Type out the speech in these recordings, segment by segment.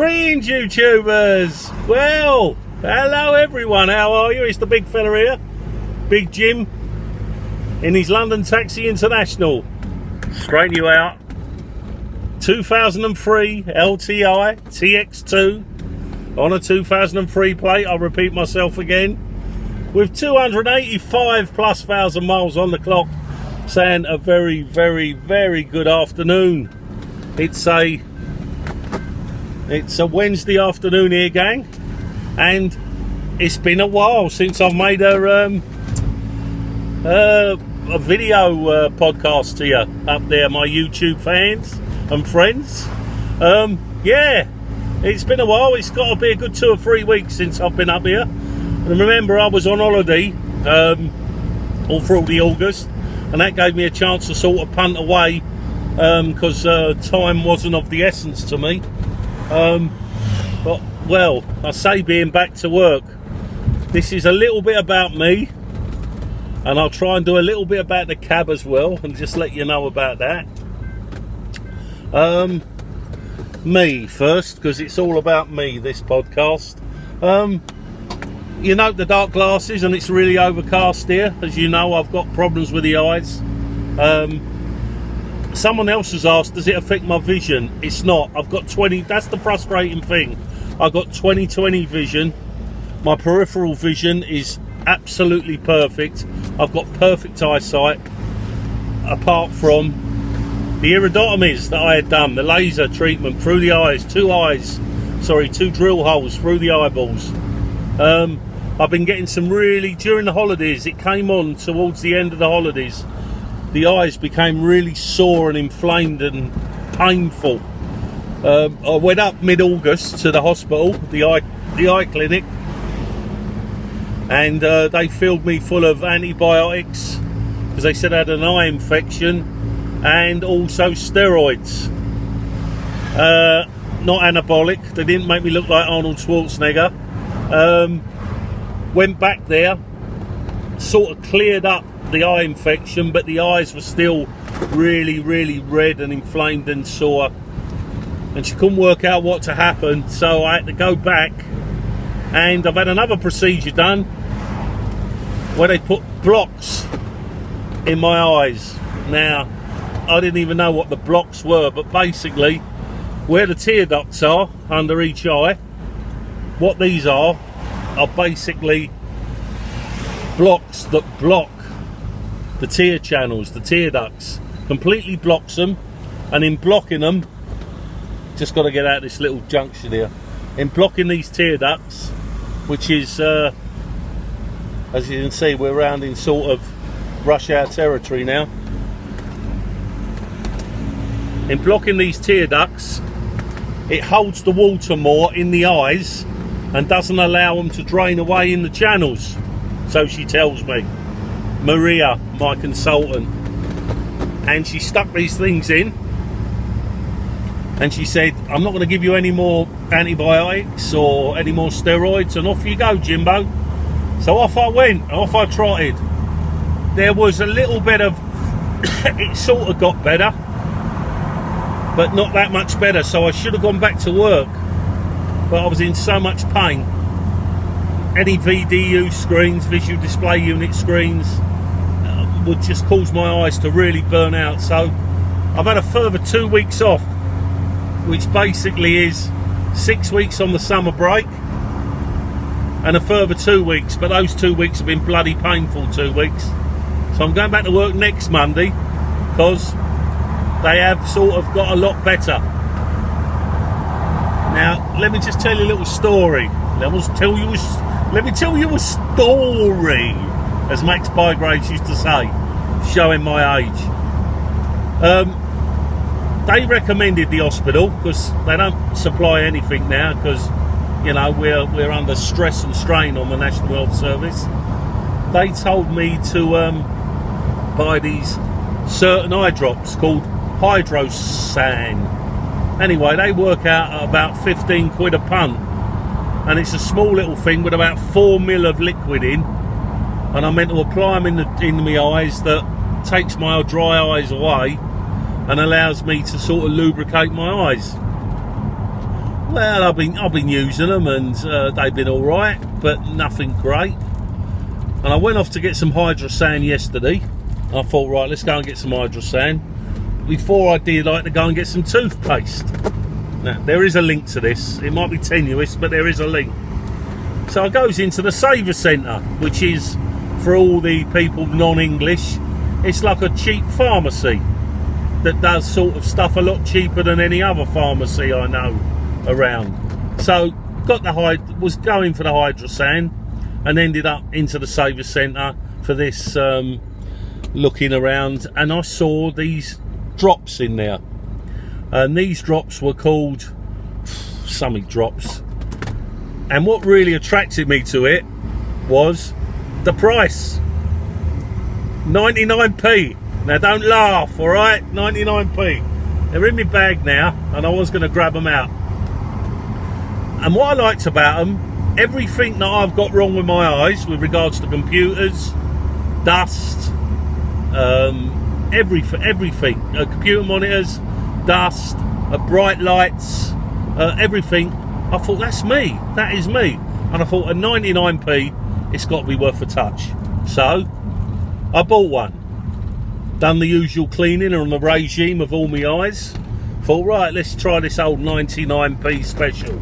Greetings, YouTubers! Well, hello everyone, how are you? It's the big fella here, Big Jim, in his London Taxi International. Straighten you out. 2003 LTI TX2 on a 2003 plate, I'll repeat myself again, with 285 plus thousand miles on the clock, saying a very, very, very good afternoon. It's a Wednesday afternoon here, gang, and it's been a while since I've made a video podcast to you up there, my YouTube fans and friends. Yeah, it's been a while. It's got to be a good 2 or 3 weeks since I've been up here. And remember, I was on holiday all through the August, and that gave me a chance to sort of punt away because time wasn't of the essence to me. But, well, I say being back to work, this is a little bit about me, and I'll try and do a little bit about the cab as well, and just let you know about that. Me first, because it's all about me, this podcast. You know, the dark glasses, and it's really overcast here. As you know, I've got problems with the eyes. Someone else has asked, does it affect my vision? It's not. I've got 20, that's the frustrating thing. I've got 20/20 vision. My peripheral vision is absolutely perfect. I've got perfect eyesight, apart from the iridotomies that I had done, the laser treatment through the eyes, two drill holes through the eyeballs. I've been getting some really, during the holidays, it came on towards the end of the holidays, the eyes became really sore and inflamed and painful. I went up mid-August to the hospital, the eye clinic, and they filled me full of antibiotics because they said I had an eye infection, and also steroids. Not anabolic. They didn't make me look like Arnold Schwarzenegger. Went back there, sort of cleared up the eye infection, but the eyes were still really, really red and inflamed and sore, and she couldn't work out what to happen, so I had to go back, and I've had another procedure done where they put blocks in my eyes. Now, I didn't even know what the blocks were, but basically where the tear ducts are under each eye, what these are basically blocks that block the tear channels, the tear ducts, completely blocks them, and in blocking them, just got to get out this little junction here, in blocking these tear ducts, which is as you can see, we're around in sort of rush hour territory now. In blocking these tear ducts, it holds the water more in the eyes and doesn't allow them to drain away in the channels, so she tells me, Maria, my consultant. And she stuck these things in, and she said, I'm not going to give you any more antibiotics or any more steroids, and off you go, Jimbo. So off I went, off I trotted. There was a little bit of it sort of got better, but not that much better, so I should have gone back to work, but I was in so much pain. Any VDU screens, visual display unit screens, would just cause my eyes to really burn out. So I've had a further 2 weeks off, which basically is 6 weeks on the summer break and a further 2 weeks, but those 2 weeks have been bloody painful 2 weeks. So I'm going back to work next Monday because they have sort of got a lot better. Now, let me just tell you a little story. Let me tell you a story, as Max Bygraves used to say, showing my age. They recommended the hospital because they don't supply anything now, because, you know, we're under stress and strain on the National Health Service. They told me to buy these certain eye drops called Hydrosan. Anyway, they work out at about 15 quid a punt, and it's a small little thing with about 4 ml of liquid in, and I'm meant to apply them in my eyes. That takes my dry eyes away and allows me to sort of lubricate my eyes. Well, I've been using them, and they've been all right, but nothing great. And I went off to get some Hydrosan yesterday. I thought, right, let's go and get some Hydrosan. Before I did, I had to go and get some toothpaste. Now, there is a link to this. It might be tenuous, but there is a link. So I goes into the Saver Centre, which is, for all the people non-English, it's like a cheap pharmacy that does sort of stuff a lot cheaper than any other pharmacy I know around. So was going for the Hydrosan and ended up into the Saver Centre for this looking around, and I saw these drops in there, and these drops were called something drops, and what really attracted me to it was the price. 99p. Now don't laugh, alright? 99p. They're in my bag now, and I was going to grab them out. And what I liked about them, everything that I've got wrong with my eyes with regards to computers, dust, everything, computer monitors, dust, bright lights, everything, I thought, that's me, that is me. And I thought, at 99p, it's got to be worth a touch. So I bought one, done the usual cleaning on the regime of all my eyes, thought, right, let's try this old 99p special.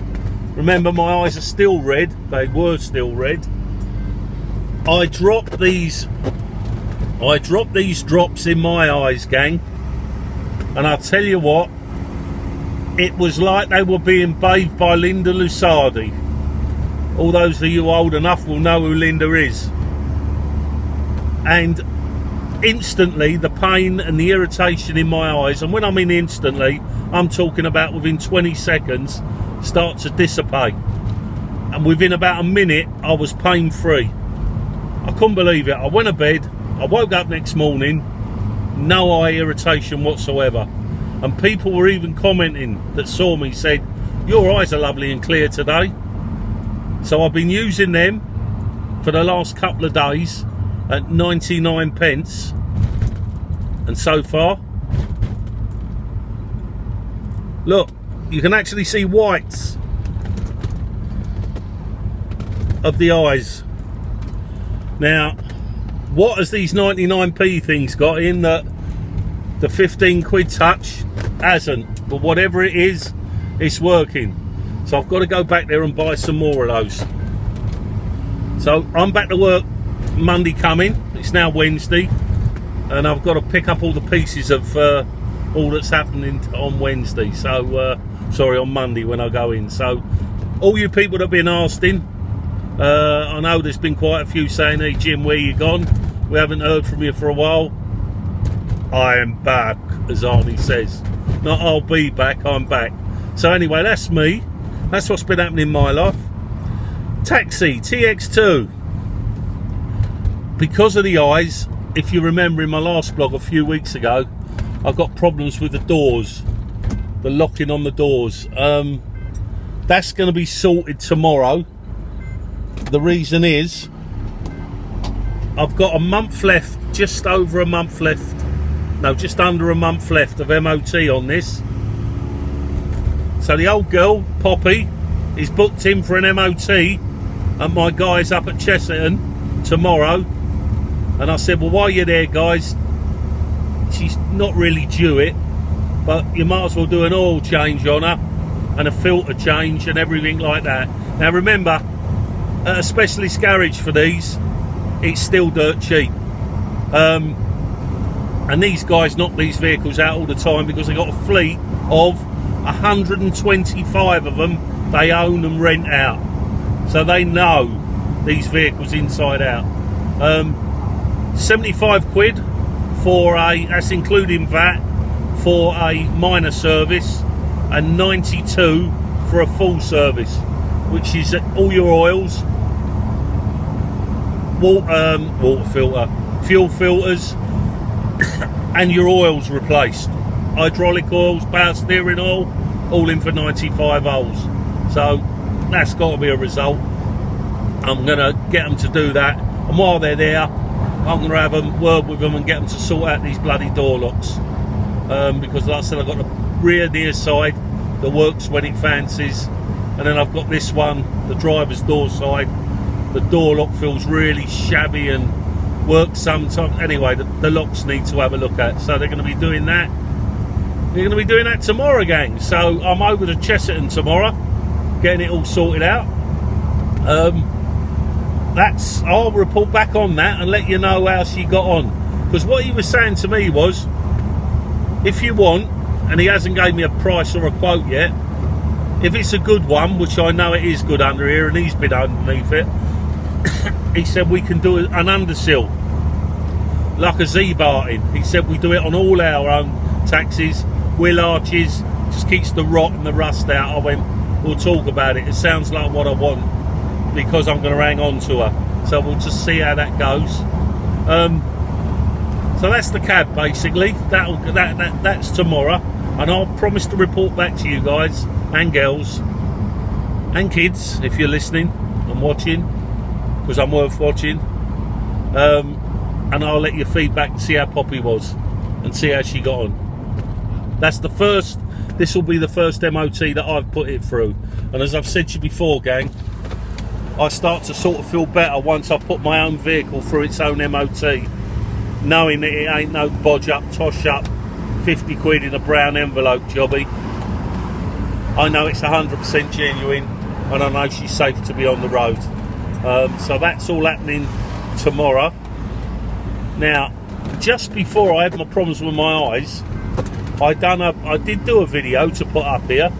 Remember, my eyes are still red. They were still red. I dropped these drops in my eyes, gang, and I'll tell you what, it was like they were being bathed by Linda Lusardi. All those of you old enough will know who Linda is. And instantly the pain and the irritation in my eyes, and when I mean instantly, I'm talking about within 20 seconds, start to dissipate. And within about a minute, I was pain free. I couldn't believe it. I went to bed, I woke up next morning, no eye irritation whatsoever. And people were even commenting that saw me, said, your eyes are lovely and clear today. So I've been using them for the last couple of days at 99p, and so far, look, you can actually see whites of the eyes. Now, what has these 99p things got in that the 15 quid touch hasn't? But whatever it is, it's working. So I've got to go back there and buy some more of those. So I'm back to work Monday coming. It's now Wednesday, and I've got to pick up all the pieces of all that's happening on Wednesday. So sorry, on Monday when I go in. So all you people that have been asking, I know there's been quite a few saying, hey Jim, where you gone? We haven't heard from you for a while. I am back, as Arnie says. Not I'll be back, I'm back. So anyway, that's me. That's what's been happening in my life. Taxi TX2. Because of the eyes, if you remember in my last blog a few weeks ago, I've got problems with the doors, the locking on the doors. That's going to be sorted tomorrow. The reason is, I've got a month left, just over a month left, no, just under a month left of MOT on this. So the old girl, Poppy, is booked in for an MOT at my guys up at Chesterton tomorrow. And I said, well, while you're there, guys, she's not really due it, but you might as well do an oil change on her and a filter change and everything like that. Now remember, at a specialist garage for these, it's still dirt cheap. And these guys knock these vehicles out all the time because they've got a fleet of 125 of them they own and rent out. So they know these vehicles inside out. 75 quid for that's including VAT, for a minor service, and 92 for a full service, which is all your oils, water filter, fuel filters, and your oils replaced. Hydraulic oils, power steering oil, all in for 95 holes. So that's got to be a result. I'm going to get them to do that, and while they're there, I'm going to have a word with them and get them to sort out these bloody door locks. Because like I said, I've got the rear near side that works when it fancies, and then I've got this one, the driver's door side. The door lock feels really shabby and works sometimes. Anyway, the locks need to have a look at, so they're going to be doing that. They're going to be doing that tomorrow, gang. So I'm over to Chesterton tomorrow, getting it all sorted out. I'll report back on that and let you know how she got on. Because what he was saying to me was, if you want, and he hasn't gave me a price or a quote yet, if it's a good one, which I know it is good under here, and he's been underneath it, he said we can do an undersill, like a Z-Barton. He said we do it on all our own taxis, wheel arches, just keeps the rot and the rust out. I went, we'll talk about it. It sounds like what I want, because I'm going to hang on to her. So we'll just see how that goes. So that's the cab, basically. That's tomorrow, and I'll promise to report back to you guys and girls and kids, if you're listening and watching, because I'm worth watching. And I'll let you feedback to see how Poppy was and see how she got on. That's the first. This will be the first MOT that I've put it through, and as I've said to you before, gang, I start to sort of feel better once I've put my own vehicle through its own MOT, knowing that it ain't no bodge up, tosh up, 50 quid in a brown envelope jobby. I know it's 100% genuine, and I know she's safe to be on the road. So that's all happening tomorrow. Now, just before I had my problems with my eyes, I did do a video to put up here,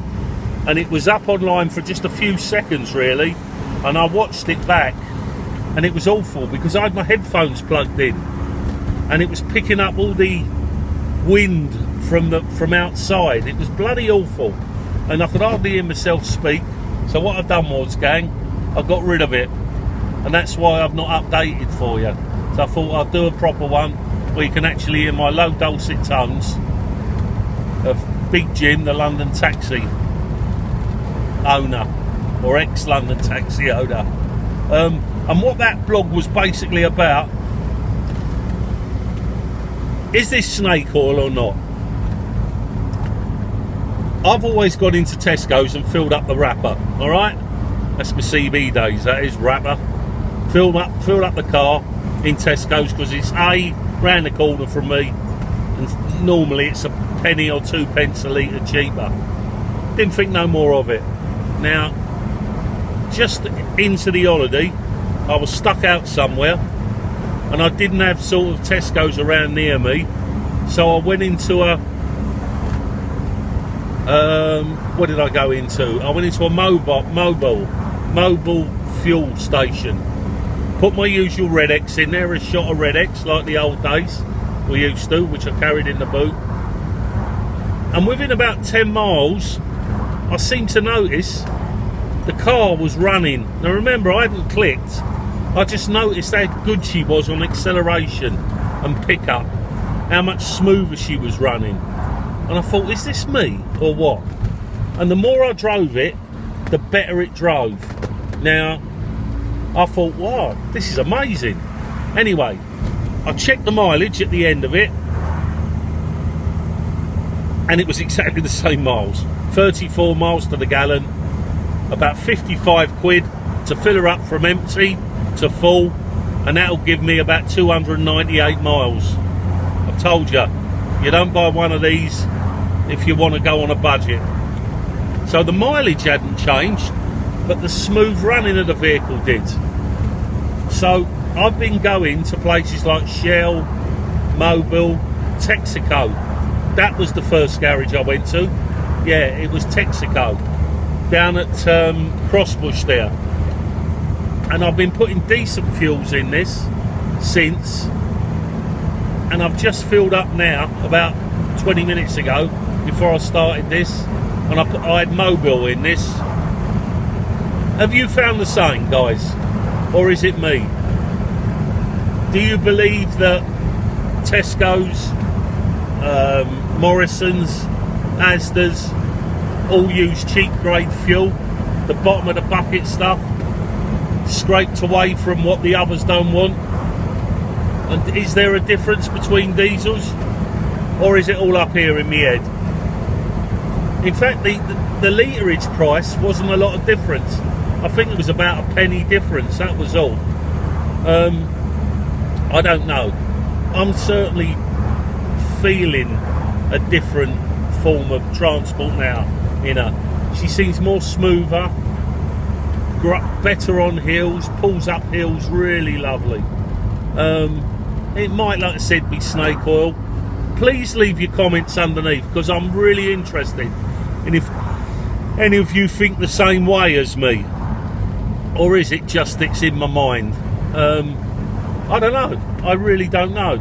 and it was up online for just a few seconds really, and I watched it back, and it was awful because I had my headphones plugged in, and it was picking up all the wind from outside. It was bloody awful, and I could hardly hear myself speak. So what I've done was, gang, I got rid of it, and that's why I've not updated for you. So I thought I'd do a proper one where you can actually hear my low dulcet tones of Big Jim, the London taxi owner, or ex-London taxi owner. And what that blog was basically about, is this snake oil or not? I've always gone into Tesco's and filled up the wrapper, alright? That's my CB days, that is, wrapper. Filled up the car in Tesco's, because it's round the corner from me, and normally it's a penny or 2 pence a litre cheaper. Didn't think no more of it. Now, just into the holiday, I was stuck out somewhere, and I didn't have sort of Tesco's around near me, so I went into a what did I go into? I went into a mobile fuel station. Put my usual Red X in there, a shot of Red X like the old days we used to, which I carried in the boot. And within about 10 miles, I seemed to notice the car was running. Now remember, I hadn't clicked. I just noticed how good she was on acceleration and pickup, how much smoother she was running. And I thought, is this me or what? And the more I drove it, the better it drove. Now, I thought, wow, this is amazing. Anyway, I checked the mileage at the end of it, and it was exactly the same miles. 34 miles to the gallon, about 55 quid to fill her up from empty to full, and that'll give me about 298 miles. I've told you, you don't buy one of these if you want to go on a budget. So the mileage hadn't changed, but the smooth running of the vehicle did. So I've been going to places like Shell, Mobil, Texaco. That was the first garage I went to. Yeah, it was Texaco, down at Crossbush there. And I've been putting decent fuels in this since, and I've just filled up now about 20 minutes ago before I started this, and I had Mobil in this. Have you found the same, guys, or is it me? Do you believe that Tesco's, Morrison's, Asda's all use cheap grade fuel, the bottom of the bucket stuff, scraped away from what the others don't want? And is there a difference between diesels, or is it all up here in my head? In fact, the literage price wasn't a lot of difference. I think it was about a penny difference, that was all. I don't know. I'm certainly feeling a different form of transport now in her. She seems more smoother, better on hills, pulls up hills really lovely. It might, like I said, be snake oil. Please leave your comments underneath, because I'm really interested in if any of you think the same way as me, or is it just it's in my mind. I don't know. I really don't know.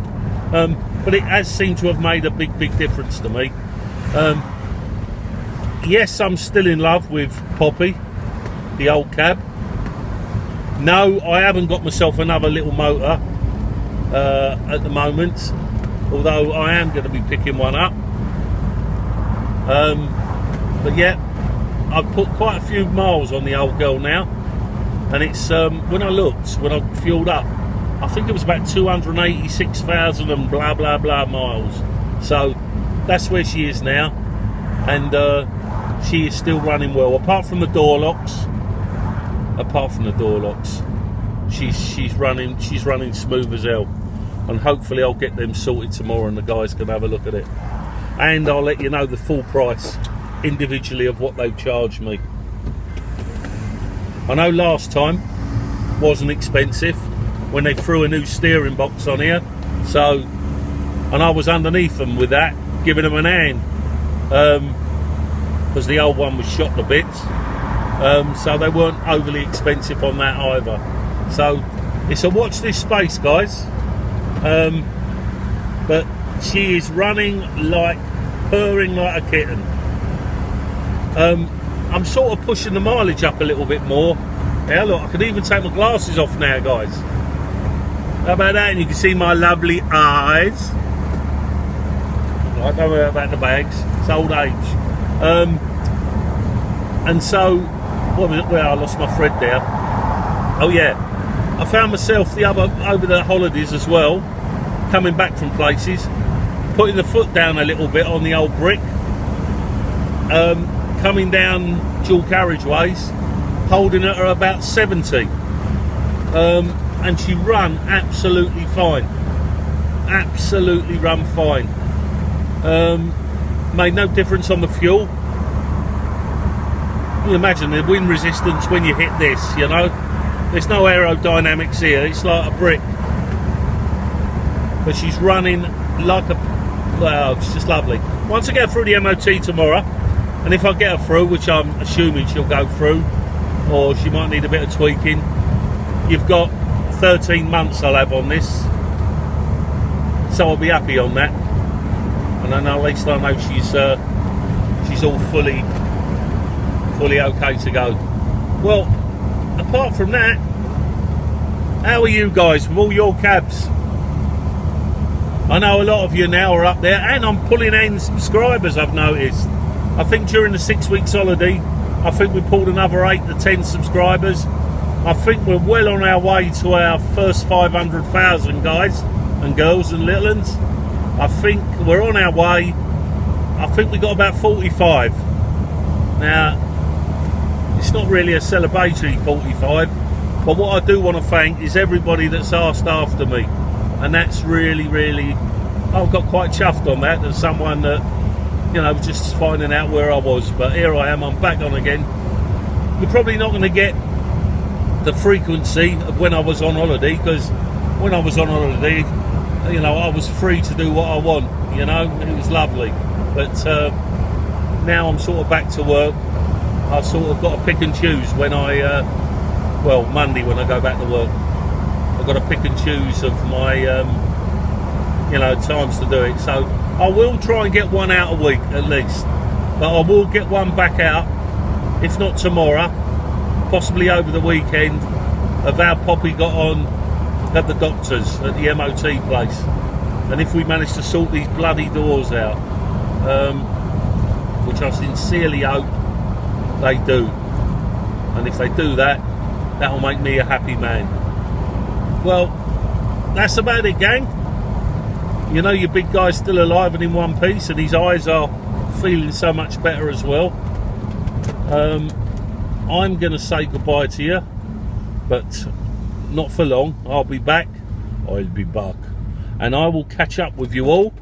But it has seemed to have made a big difference to me. Yes, I'm still in love with Poppy, the old cab. No, I haven't got myself another little motor at the moment, although I am going to be picking one up. But yeah, I've put quite a few miles on the old girl now, and it's when I fueled up, I think it was about 286,000 and blah blah blah miles. So that's where she is now, and she is still running well. Apart from the door locks, she's running smooth as hell. And hopefully I'll get them sorted tomorrow, and the guys can have a look at it. And I'll let you know the full price individually of what they've charged me. I know last time wasn't expensive when they threw a new steering box on here, so, and I was underneath them with that, giving them an hand, because the old one was shot to bits, so they weren't overly expensive on that either. So it's a watch this space, guys. But she is running purring like a kitten. I'm sort of pushing the mileage up a little bit more. Yeah, look, I can even take my glasses off now, guys. How about that? And you can see my lovely eyes. I don't know about the bags. It's old age. And so, what was it? Well, I lost my thread there. Oh yeah, I found myself over the holidays as well, coming back from places, putting the foot down a little bit on the old brick, coming down dual carriageways, holding at her about 70, and she run absolutely fine. Absolutely run fine. Made no difference on the fuel. You imagine the wind resistance when you hit this, you know. There's no aerodynamics here, it's like a brick. But she's running like it's just lovely. Once I get through the MOT tomorrow, and if I get her through, which I'm assuming she'll go through, or she might need a bit of tweaking, you've got 13 months I'll have on this. So I'll be happy on that. And then at least I know she's all fully okay to go. Well, apart from that, how are you guys with all your cabs? I know a lot of you now are up there, and I'm pulling in subscribers, I've noticed. I think during the 6 weeks holiday, I think we pulled another 8 to 10 subscribers. I think we're well on our way to our first 500,000, guys and girls and little uns. I think we're on our way. I think we got about 45. Now, it's not really a celebratory 45, but what I do want to thank is everybody that's asked after me, and that's really I've got quite chuffed on that. There's someone that, you know, just finding out where I was, but here I am, I'm back on again. You're probably not going to get the frequency of when I was on holiday, because when I was on holiday, you know, I was free to do what I want, you know, and it was lovely. But now I'm sort of back to work. I sort of got to pick and choose when well, Monday when I go back to work. I've got to pick and choose of my, you know, times to do it. So I will try and get one out a week at least. But I will get one back out, if not tomorrow, possibly over the weekend, of how Poppy got on at the doctor's, at the MOT place. And if we manage to sort these bloody doors out, which I sincerely hope they do, and if they do that, that'll make me a happy man. Well, that's about it, gang. You know, your big guy's still alive and in one piece, and his eyes are feeling so much better as well. I'm going to say goodbye to you, but not for long. I'll be back. I'll be back. And I will catch up with you all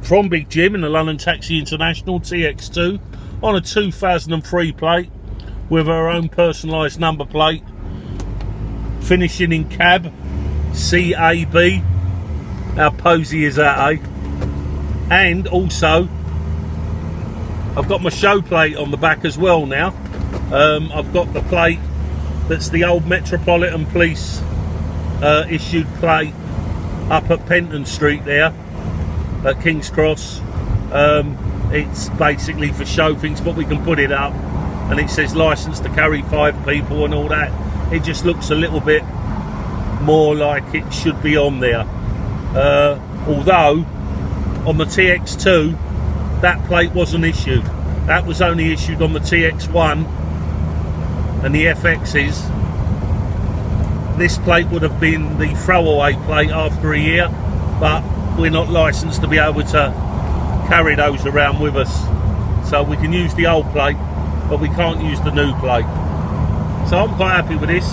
from Big Jim in the London Taxi International TX2 on a 2003 plate with our own personalised number plate, finishing in cab CAB. How posy is that, eh? And also I've got my show plate on the back as well now. I've got the plate that's the old Metropolitan Police issued plate up at Penton Street there at King's Cross. It's basically for show things, but we can put it up and it says license to carry 5 people and all that. It just looks a little bit more like it should be on there. Although on the TX2 that plate wasn't issued. That was only issued on the TX1 and the FXs. This plate would have been the throwaway plate after a year, but we're not licensed to be able to carry those around with us. So we can use the old plate, but we can't use the new plate. So I'm quite happy with this,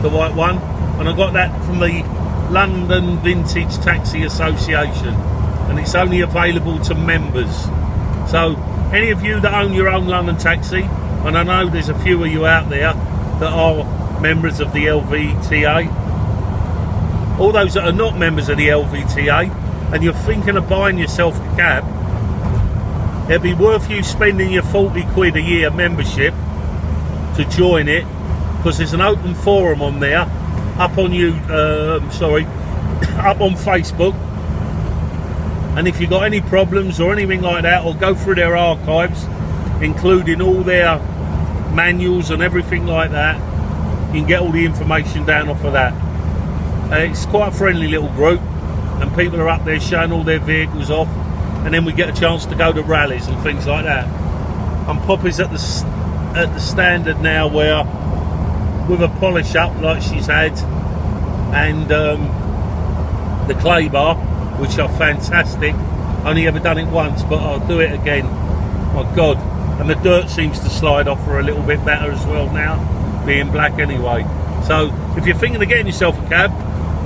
the white one. And I got that from the London Vintage Taxi Association, and it's only available to members. So any of you that own your own London Taxi, and I know there's a few of you out there that are members of the LVTA, all those that are not members of the LVTA and you're thinking of buying yourself a cab, it'd be worth you spending your 40 quid a year membership to join it, because there's an open forum on there up on up on Facebook, and if you've got any problems or anything like that, or go through their archives including all their manuals and everything like that, you can get all the information down off of that. It's quite a friendly little group, and people are up there showing all their vehicles off, and then we get a chance to go to rallies and things like that. And Poppy's at the standard now, where with a polish up like she's had, and the clay bar, which are fantastic. Only ever done it once, but I'll do it again. My God. And the dirt seems to slide off her a little bit better as well now, being black anyway. So if you're thinking of getting yourself a cab,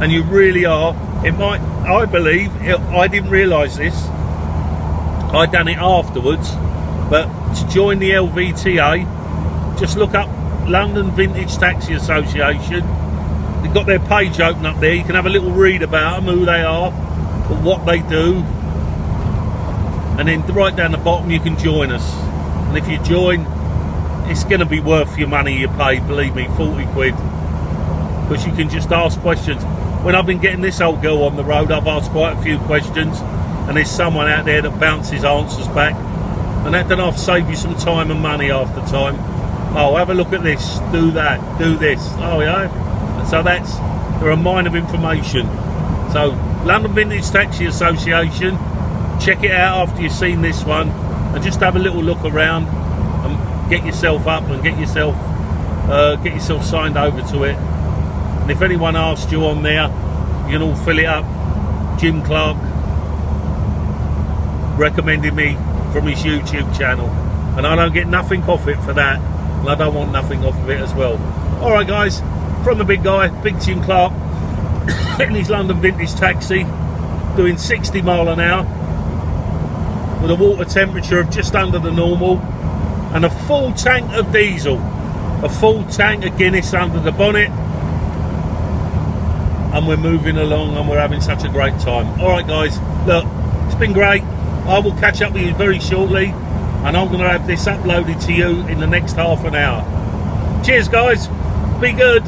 and you really are, it might, I believe, I didn't realise this, I done it afterwards, but to join the LVTA, just look up London Vintage Taxi Association. They've got their page open up there. You can have a little read about them, who they are, what they do, and then right down the bottom you can join us. And if you join, it's going to be worth your money you pay, believe me, 40 quid, because you can just ask questions. When I've been getting this old girl on the road, I've asked quite a few questions, and there's someone out there that bounces answers back, and that then I've saved you some time and money after time. Oh, have a look at this, do that, do this. Oh yeah. So they're a mine of information. So London Vintage Taxi Association, check it out after you've seen this one, and just have a little look around and get yourself up and get yourself signed over to it. And if anyone asks you on there, you can all fill it up. Jim Clark recommended me from his YouTube channel, and I don't get nothing off it for that, and I don't want nothing off of it as well. Alright guys, from the big guy, Big Jim Clark, in his London Vintage Taxi, doing 60 mile an hour with a water temperature of just under the normal, and a full tank of diesel, a full tank of Guinness under the bonnet, and we're moving along and we're having such a great time. Alright guys, look, it's been great. I will catch up with you very shortly, and I'm going to have this uploaded to you in the next half an hour. Cheers guys, be good.